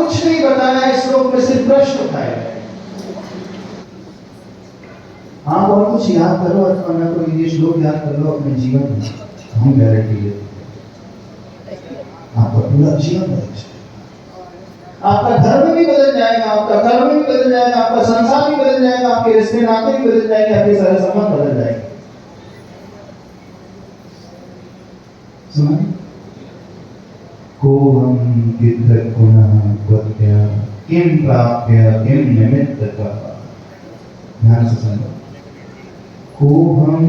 कुछ नहीं बताया इस श्लोक में, सिर्फ प्रश्न उठाए गए। आप और कुछ याद करो अथवा न करो, ये श्लोक याद कर लो अपने जीवन में, हम गारंटी देते आपका पूरा जीवन बदल जाएगा। आपका धर्म भी बदल जाएगा, आपका कर्म भी बदल जाएगा, आपका संसार भी बदल जाएगा, आपके रिश्ते नाते भी बदल जाएंगे, आपके सारे संबंध बदल जाएंगे। सुना? को हम कित्र पुनः क्वत्य किम प्राप्य किम निमित्तः। ध्यान से सुनो। को हम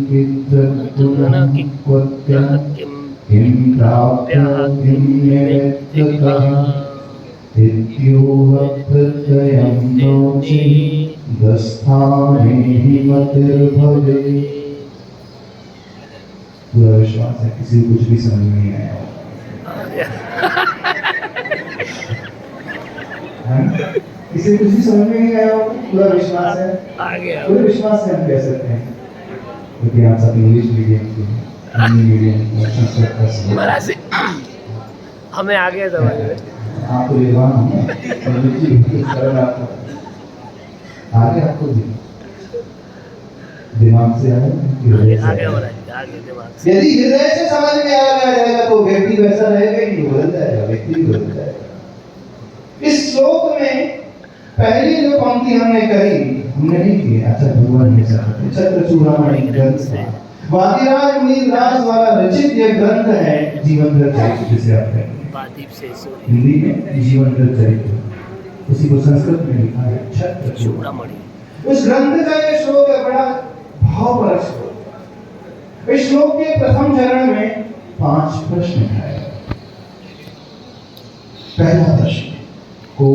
कित्र पुनः क्वत्य किम प्राप्य किम निमित्तः। इत्योह प्रत्ययं नोचि दस्थानेहि मतिर्भवे। पूरा विश्वास है, किसी को कुछ भी समझ नहीं आया। किसी को कुछ भी समझ में नहीं आया, पूरा विश्वास है, पूरे विश्वास से हम कह सकते हैं क्योंकि आप सब इंग्लिश मीडियम की, हिंदी मीडियम, संस्कृत का हमें आ गया समझ में। आप तो विद्वान हैं, सरल आपको आगे, आपको दिमाग से आगे दिमाग से। यदि हृदय से समझ में आ जाएगा तो व्यक्ति वैसा रहेगा ही नहीं, बदल जाएगा, व्यक्ति भी बदल जाएगा। इस श्लोक में पहली जो पंक्ति हमने कही, हमने नहीं की, अच्छा भगवान ने कहा छत्र चूड़ामणि ग्रंथ से, वादिराज मुनिराज द्वारा रचित यह ग्रंथ है जीवन चरित्र, जिसे आप कहेंगे हिंदी में जीवन चरित्र, उसी को संस्कृत में लिखा है छत्र चूड़ामणि। उस ग्रंथ का ये श्लोक है, बड़ा भावपरक श्लोक। इस श्लोक के प्रथम चरण में 5 प्रश्न है। पहला प्रश्न, को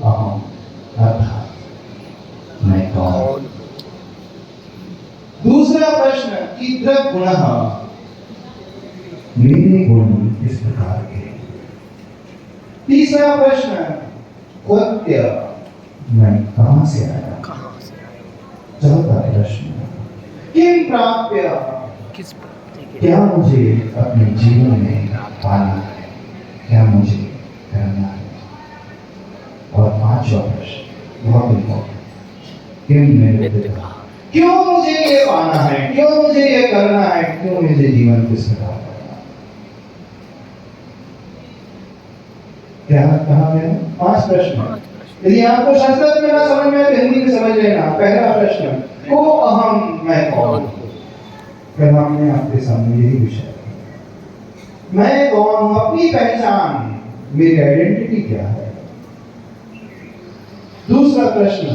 अहम अर्थात मैं कौन। दूसरा प्रश्न, कित्र गुणः, मेरे गुण किस प्रकार के। तीसरा प्रश्न, क्वत्य, मैं कहां से आया। चौथा प्रश्न, किम प्राप्य, क्या मुझे अपने जीवन में पाना है, क्या मुझे करना है। और 5वां प्रश्न बहुत इम्पोर्टेंट, किम निमित्तः, क्यों मुझे ये पाना है, क्यों मुझे ये करना है, क्यों मुझे जीवन किस प्रकार करना है। क्या कहा गया? 5 प्रश्न। यदि आपको संस्कृत में ना समझ में आए तो हिंदी में समझ लेना। पहला प्रश्न, को अहम, मैं कौन हूँ। फिर हमने आपके सामने यही विषय, मैं कौन हूँ, अपनी पहचान, मेरी आइडेंटिटी क्या है। दूसरा प्रश्न,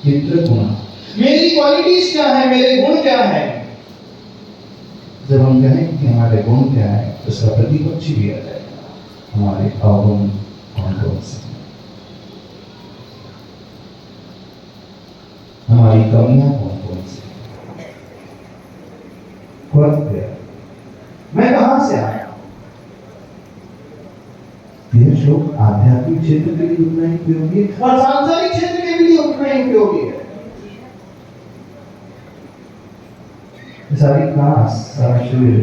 कित्र गुण, मेरी क्वालिटीज क्या है, मेरे गुण क्या है। जब हम कहें कि हमारे गुण क्या है तो उसका प्रतिपक्ष भी आ जाएगा, हमारे अवगुण कौन से, हमारी कमियां कौन सी। मैं कहां से आया। यह श्लोक आध्यात्मिक क्षेत्र के लिए उतना ही उपयोगी है और सांसारिक क्षेत्र के लिए उतना ही उपयोगी है। सारी क्लास, सारा शिविर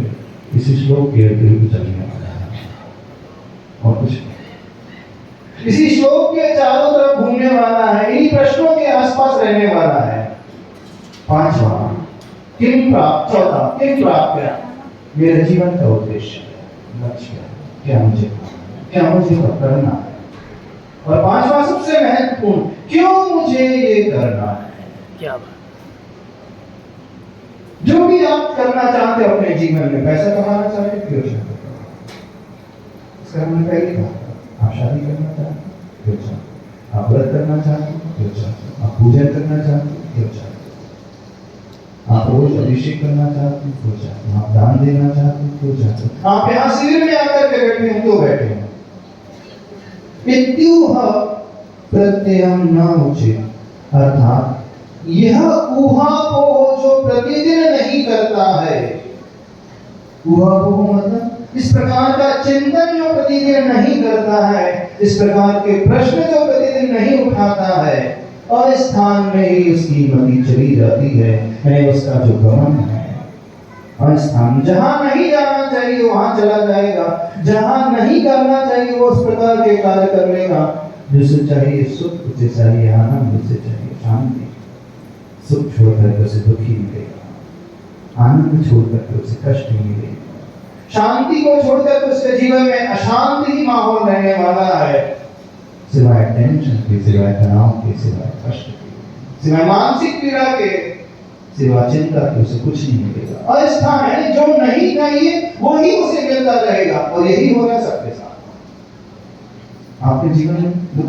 इसी श्लोक के अतिरिक्त चलने वाला है और कुछ इसी श्लोक के चारों तरफ घूमने वाला है, इन प्रश्नों के आसपास रहने वाला है। 5वां, किम प्राप्त, चौथा किम प्राप्त, मेरे जीवन का उद्देश्य, लक्ष्य क्या मुझे करना है। और 5वां सबसे महत्वपूर्ण, क्यों मुझे ये करना है। क्या बात। जो भी आप करना चाहते हो अपने जीवन में, पैसा कमाना चाहते हो, क्यों चाहते हो, इसका हमने पहले कहा। आप शादी करना चाहते हो, क्यों चाहते हो, आप व्रत करना चाहते हो, क्यों चाहते हो, आप पूजन करना चाहते हो, क्यों चाहते हो, आप रोज अभिषेक करना चाहते हो, क्यों चाहते हो, आप दान देना चाहते हो, क्यों चाहते हो, आप यहाँ शिविर में आकर के बैठे हैं, क्यों बैठे हैं। इत्युह प्रत्ययं न उचित, अर्थात यह ऊहापोह जो प्रतिदिन नहीं करता है। ऊहापोह मतलब इस प्रकार का चिंतन जो प्रतिदिन नहीं करता है, इस प्रकार के प्रश्न जो प्रतिदिन नहीं उठाता है, और स्थान में ही उसकी मति चली जाती है, उसका जो गमन है, और स्थान जहां नहीं जाना चाहिए वहां चला जाएगा, जहां नहीं करना चाहिए वो उस प्रकार के कार्य कर लेगा। जिसे चाहिए सुख, उसे चाहिए आनंद, उसे चाहिए शांति। सुख छोड़ करके उसे दुख ही मिलेगा, आनंद छोड़ करके उसे कष्ट ही मिलेगा, शांति को छोड़कर उसके जीवन में अशांति ही माहौल रहने वाला है। सिवाय टेंशन के, सिवाय तनाव के, सिवाय कष्ट के, सिवाय मानसिक पीड़ा के, सिवाय चिंता के उसे कुछ नहीं मिलेगा। अस्थान है, जो नहीं चाहिए वो ही उसे मिलता रहेगा। और यही हो रहा है सबके साथ। आपके जीवन में